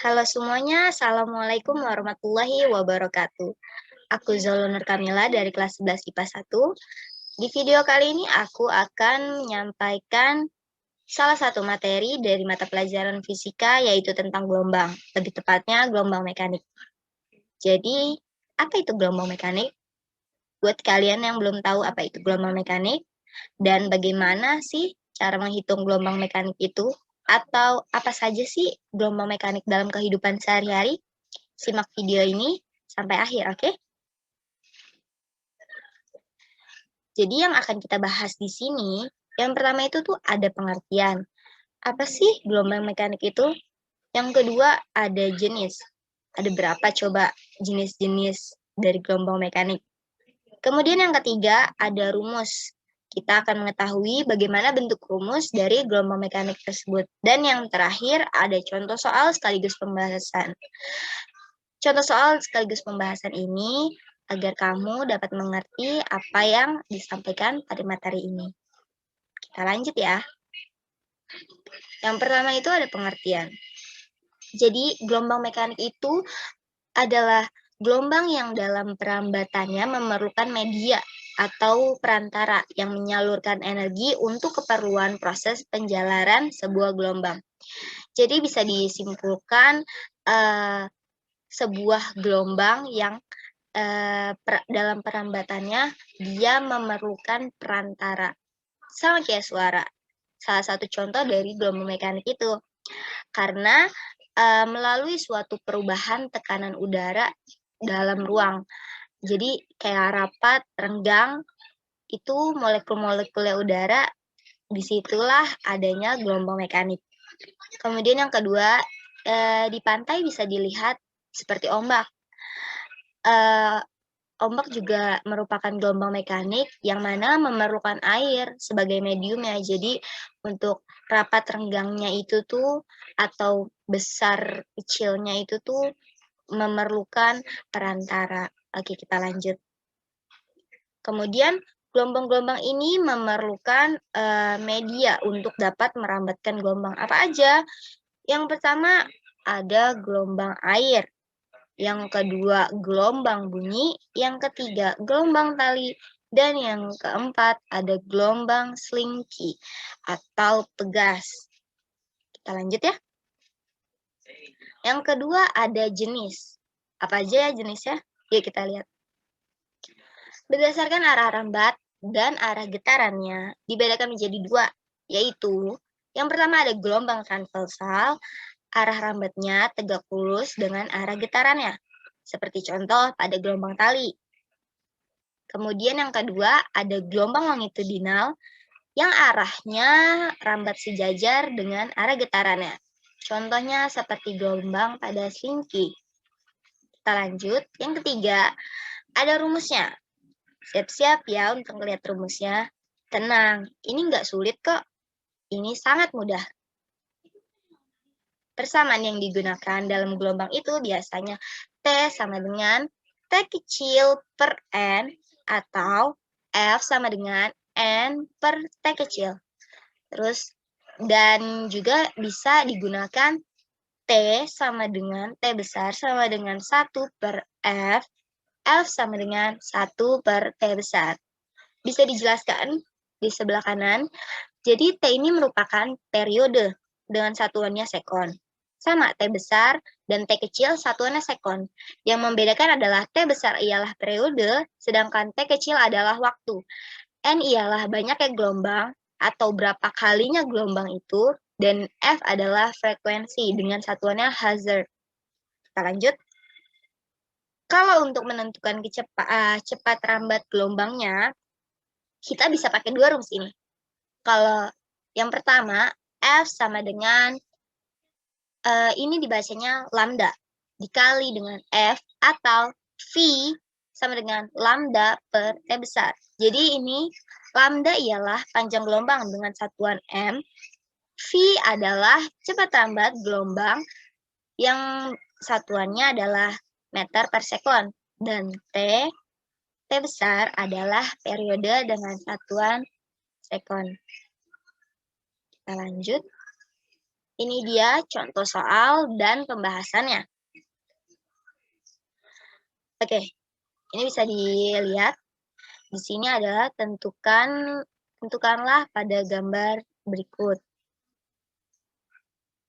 Halo semuanya, Assalamualaikum warahmatullahi wabarakatuh. Aku Zalul Nur Kamila dari kelas 11 IPA 1. Di video kali ini aku akan menyampaikan salah satu materi dari mata pelajaran fisika yaitu tentang gelombang, lebih tepatnya gelombang mekanik. Jadi, apa itu gelombang mekanik? Buat kalian yang belum tahu apa itu gelombang mekanik dan bagaimana sih cara menghitung gelombang mekanik itu, atau apa saja sih gelombang mekanik dalam kehidupan sehari-hari? Simak video ini sampai akhir, oke? Jadi yang akan kita bahas di sini, yang pertama itu tuh ada pengertian. Apa sih gelombang mekanik itu? Yang kedua ada jenis. Ada berapa coba jenis-jenis dari gelombang mekanik? Kemudian yang ketiga ada rumus. Kita akan mengetahui bagaimana bentuk rumus dari gelombang mekanik tersebut. Dan yang terakhir ada contoh soal sekaligus pembahasan. Contoh soal sekaligus pembahasan ini agar kamu dapat mengerti apa yang disampaikan pada materi ini. Kita lanjut ya. Yang pertama itu ada pengertian. Jadi, gelombang mekanik itu adalah gelombang yang dalam perambatannya memerlukan media atau perantara yang menyalurkan energi untuk keperluan proses penjalaran sebuah gelombang. Jadi bisa disimpulkan sebuah gelombang yang dalam perambatannya dia memerlukan perantara. Sama kayak suara. Salah satu contoh dari gelombang mekanik itu. Karena melalui suatu perubahan tekanan udara dalam ruang. Jadi kayak rapat, renggang, itu molekul-molekul udara, disitulah adanya gelombang mekanik. Kemudian yang kedua, di pantai bisa dilihat seperti ombak. Ombak juga merupakan gelombang mekanik yang mana memerlukan air sebagai mediumnya. Jadi untuk rapat renggangnya itu tuh atau besar kecilnya itu tuh memerlukan perantara. Oke, kita lanjut. Kemudian gelombang-gelombang ini memerlukan media untuk dapat merambatkan gelombang. Apa aja? Yang pertama ada gelombang air. Yang kedua, gelombang bunyi. Yang ketiga, gelombang tali. Dan yang keempat, ada gelombang slinky atau pegas. Kita lanjut ya. Yang kedua, ada jenis. Apa aja ya jenisnya? Yuk kita lihat. Berdasarkan arah rambat dan arah getarannya, dibedakan menjadi dua, yaitu yang pertama ada gelombang transversal, arah rambatnya tegak lurus dengan arah getarannya. Seperti contoh pada gelombang tali. Kemudian yang kedua ada gelombang longitudinal yang arahnya rambat sejajar dengan arah getarannya. Contohnya seperti gelombang pada slinky. Kita lanjut. Yang ketiga ada rumusnya. Siap-siap ya untuk melihat rumusnya. Tenang, ini nggak sulit kok. Ini sangat mudah. Persamaan yang digunakan dalam gelombang itu biasanya T sama dengan T kecil per N atau F sama dengan N per T kecil. Terus, dan juga bisa digunakan T sama dengan T besar sama dengan 1 per F, F sama dengan 1 per T besar. Bisa dijelaskan di sebelah kanan. Jadi T ini merupakan periode dengan satuannya sekon. Sama, T besar dan T kecil satuannya sekon. Yang membedakan adalah T besar ialah periode, sedangkan T kecil adalah waktu. N ialah banyaknya gelombang atau berapa kalinya gelombang itu, dan F adalah frekuensi dengan satuannya Hz. Kita lanjut. Kalau untuk menentukan cepat rambat gelombangnya, kita bisa pakai dua rumus ini. Kalau yang pertama, F sama dengan ini dibacanya lambda dikali dengan F atau V sama dengan lambda per T besar. Jadi ini lambda ialah panjang gelombang dengan satuan M. V adalah cepat rambat gelombang yang satuannya adalah meter per sekon. Dan T besar adalah periode dengan satuan sekon. Kita lanjut. Ini dia contoh soal dan pembahasannya. Oke, ini bisa dilihat. Di sini adalah tentukanlah pada gambar berikut.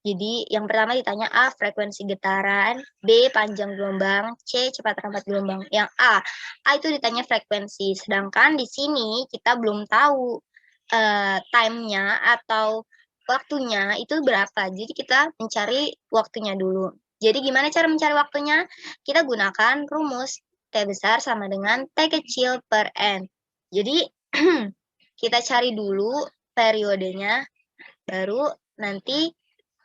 Jadi yang pertama ditanya A, frekuensi getaran, B, panjang gelombang, C, cepat rambat gelombang. Yang A itu ditanya frekuensi, sedangkan di sini kita belum tahu time-nya atau waktunya itu berapa. Jadi kita mencari waktunya dulu. Jadi gimana cara mencari waktunya? Kita gunakan rumus T besar sama dengan T kecil per N. Jadi kita cari dulu periodenya, baru nanti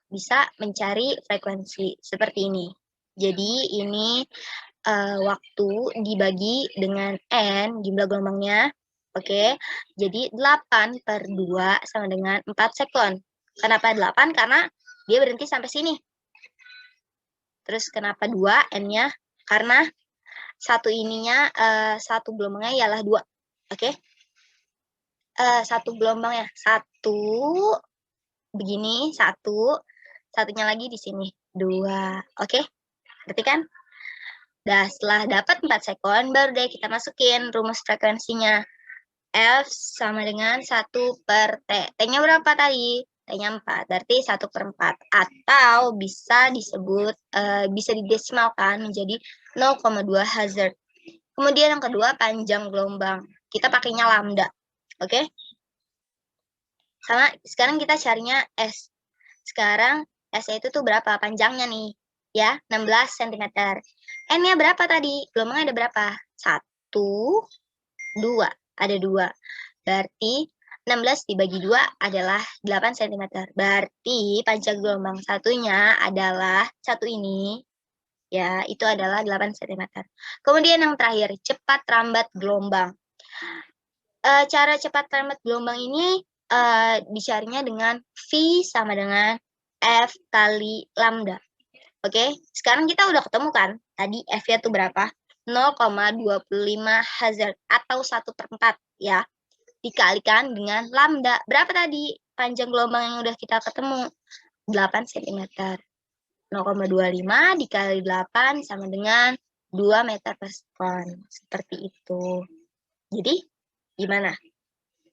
bisa mencari frekuensi seperti ini. Jadi ini waktu dibagi dengan N, jumlah gelombangnya. Oke, jadi 8 per 2 sama dengan 4 sekon. Kenapa 8? Karena dia berhenti sampai sini. Terus kenapa 2 N-nya? Karena satu gelombangnya ialah 2. Oke. Satu gelombangnya. Satu begini, satunya lagi di sini, 2. Oke, berarti kan? Nah, setelah dapat 4 sekon, baru deh kita masukin rumus frekuensinya. F sama dengan 1 per T. T-nya berapa tadi? T-nya 4, berarti 1 per 4. Atau bisa disebut, bisa didesimalkan menjadi 0,2 Hz. Kemudian yang kedua, panjang gelombang. Kita pakainya lambda. Oke? Sama, sekarang kita carinya S. Sekarang S-nya itu tuh berapa panjangnya nih? Ya, 16 cm. N-nya berapa tadi? Gelombangnya ada berapa? 1, 2. Ada 2. Berarti 16 dibagi 2 adalah 8 cm. Berarti panjang gelombang satunya adalah satu ini. Ya, itu adalah 8 cm. Kemudian yang terakhir, cepat rambat gelombang. Cara cepat rambat gelombang ini dicarinya dengan V sama dengan F kali lambda. Oke, sekarang kita udah ketemu kan, tadi F-nya tuh berapa? 0,25 Hz atau 1 per 4 ya. Dikalikan dengan lambda. Berapa tadi panjang gelombang yang udah kita ketemu? 8 cm. 0,25 dikali 8 sama dengan 2 meter per sekon. Seperti itu. Jadi, gimana?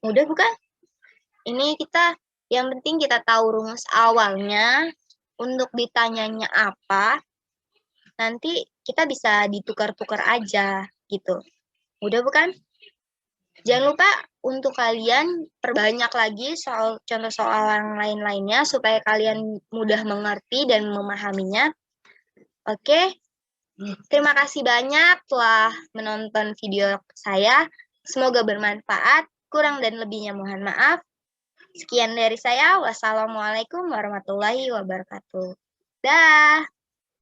Mudah bukan? Ini yang penting kita tahu rumus awalnya, untuk ditanyanya apa, nanti kita bisa ditukar-tukar aja, gitu. Mudah bukan? Jangan lupa untuk kalian perbanyak lagi contoh soal yang lain-lainnya, supaya kalian mudah mengerti dan memahaminya. Oke, terima kasih banyak telah menonton video saya. Semoga bermanfaat. Kurang dan lebihnya mohon maaf. Sekian dari saya. Wassalamualaikum warahmatullahi wabarakatuh. Dah.